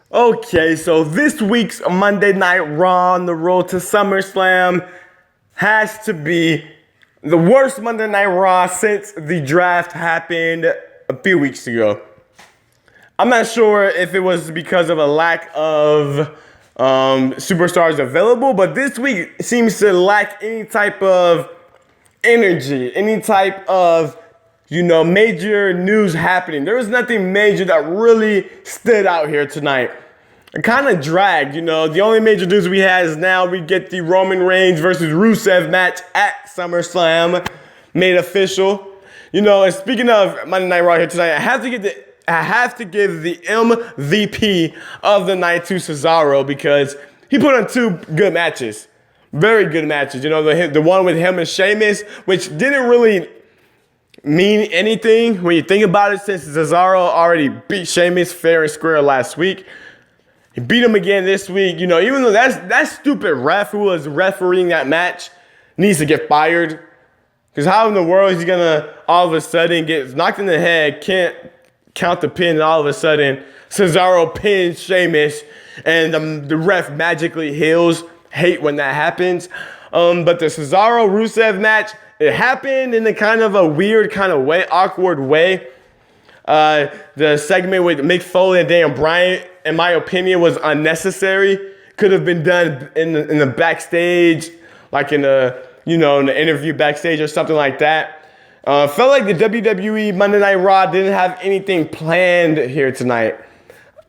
Okay, so this week's Monday Night Raw on the road to SummerSlam has to be the worst Monday Night Raw since the draft happened a few weeks ago. I'm not sure if it was because of a lack of superstars available, but this week seems to lack any type of energy, any type of major news happening. There was nothing major that really stood out here tonight. It kind of dragged, The only major news we had is now we get the Roman Reigns versus Rusev match at SummerSlam made official. And speaking of Monday Night Raw here tonight, I have to give the MVP of the night to Cesaro because he put on two good matches. Very good matches. The one with him and Sheamus, which didn't really mean anything when you think about it, since Cesaro already beat Sheamus fair and square last week. He beat him again this week. Even though that stupid ref who was refereeing that match needs to get fired. Because how in the world is he going to all of a sudden get knocked in the head, can't count the pin, and all of a sudden Cesaro pins Sheamus and the ref magically heals? Hate when that happens. But the Cesaro-Rusev match, it happened in a kind of a weird kind of way, awkward way. The segment with Mick Foley and Daniel Bryan, in my opinion, was unnecessary. Could have been done in the backstage, like in the interview backstage or something like that. Felt like the WWE Monday Night Raw didn't have anything planned here tonight.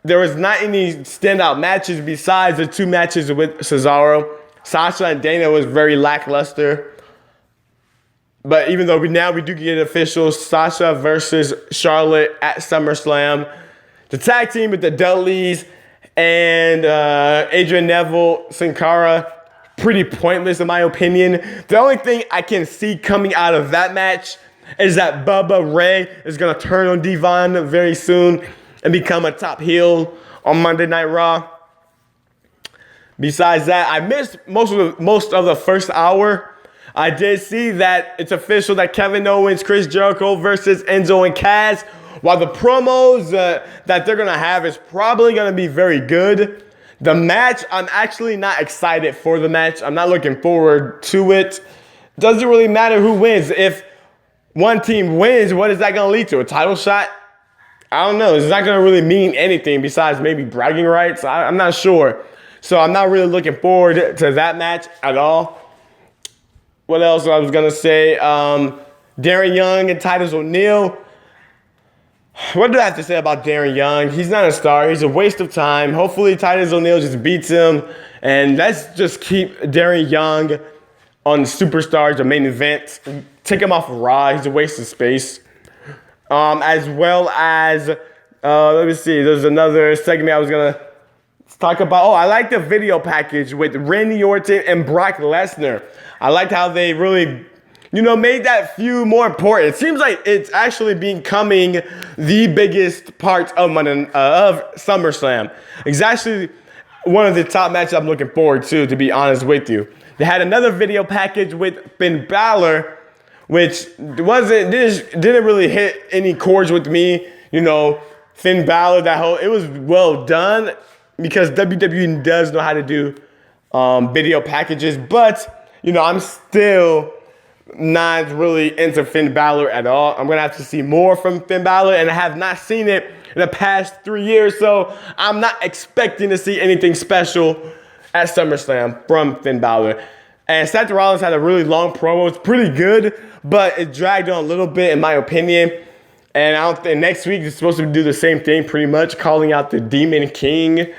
There was not any standout matches besides the two matches with Cesaro. Sasha and Dana was very lackluster. But even though we do get official Sasha versus Charlotte at SummerSlam, the tag team with the Dudleys and Adrian Neville, Sin Cara, pretty pointless in my opinion. The only thing I can see coming out of that match is that Bubba Ray is going to turn on Devon very soon and become a top heel on Monday Night Raw. Besides that, I missed most of the first hour. I did see that it's official that Kevin Owens, Chris Jericho versus Enzo and Cass. While the promos that they're going to have is probably going to be very good, the match, I'm actually not excited for the match. I'm not looking forward to it. Doesn't really matter who wins. If one team wins, what is that going to lead to? A title shot? I don't know. It's not going to really mean anything besides maybe bragging rights. I'm not sure. So I'm not really looking forward to that match at all. What else I was going to say? Darren Young and Titus O'Neil. What do I have to say about Darren Young? He's not a star. He's a waste of time. Hopefully Titus O'Neil just beats him. And let's just keep Darren Young on Superstars, the main event. Take him off of Raw. He's a waste of space. As well as, let me see. There's another segment I was going to talk about. Oh, I like the video package with Randy Orton and Brock Lesnar. I liked how they really, made that feud more important. It seems like it's actually becoming the biggest part of SummerSlam. It's actually one of the top matches I'm looking forward to be honest with you. They had another video package with Finn Balor, which didn't really hit any chords with me. Finn Balor, it was well done because WWE does know how to do video packages, but I'm still not really into Finn Balor at all. I'm going to have to see more from Finn Balor, and I have not seen it in the past 3 years, so I'm not expecting to see anything special at SummerSlam from Finn Balor. And Seth Rollins had a really long promo. It's pretty good, but it dragged on a little bit in my opinion. And I don't think next week is supposed to do the same thing pretty much, calling out the Demon King.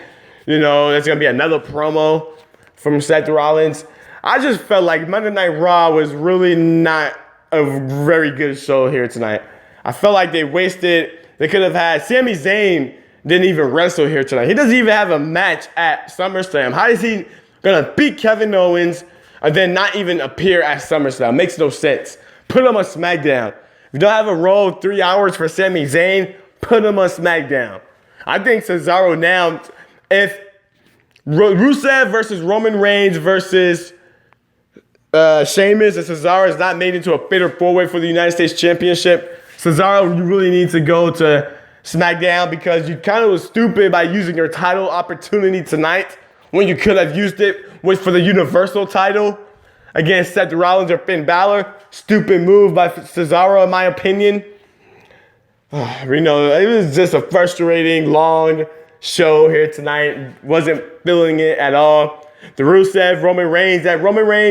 There's going to be another promo from Seth Rollins. I just felt like Monday Night Raw was really not a very good show here tonight. I felt like they could have had, Sami Zayn didn't even wrestle here tonight. He doesn't even have a match at SummerSlam. How is he going to beat Kevin Owens and then not even appear at SummerSlam? Makes no sense. Put him on SmackDown. If you don't have a roll 3 hours for Sami Zayn, put him on SmackDown. I think Cesaro now, if Rusev versus Roman Reigns versus Sheamus and Cesaro is not made into a fatal four-way for the United States Championship, Cesaro really needs to go to SmackDown because you kind of was stupid by using your title opportunity tonight when you could have used it for the Universal title against Seth Rollins or Finn Balor. Stupid move by Cesaro, in my opinion. You know, it was just a frustrating, long show here tonight. Wasn't feeling it at all. The Rusev, Roman Reigns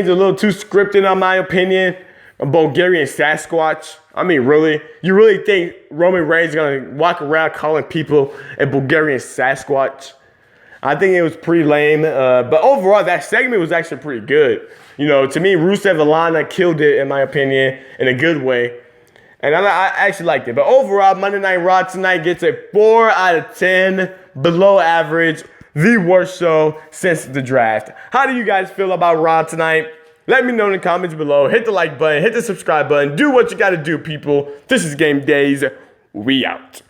a little too scripted, in my opinion. A Bulgarian Sasquatch. I mean, really? You really think Roman Reigns is going to walk around calling people a Bulgarian Sasquatch? I think it was pretty lame. But overall, that segment was actually pretty good. You know, to me, Rusev and Lana killed it, in my opinion, in a good way. And I actually liked it. But overall, Monday Night Raw tonight gets a 4 out of 10, below average, the worst show since the draft. How do you guys feel about Raw tonight? Let me know in the comments below. Hit the like button, hit the subscribe button. Do what you got to do, people. This is Game Days. We out.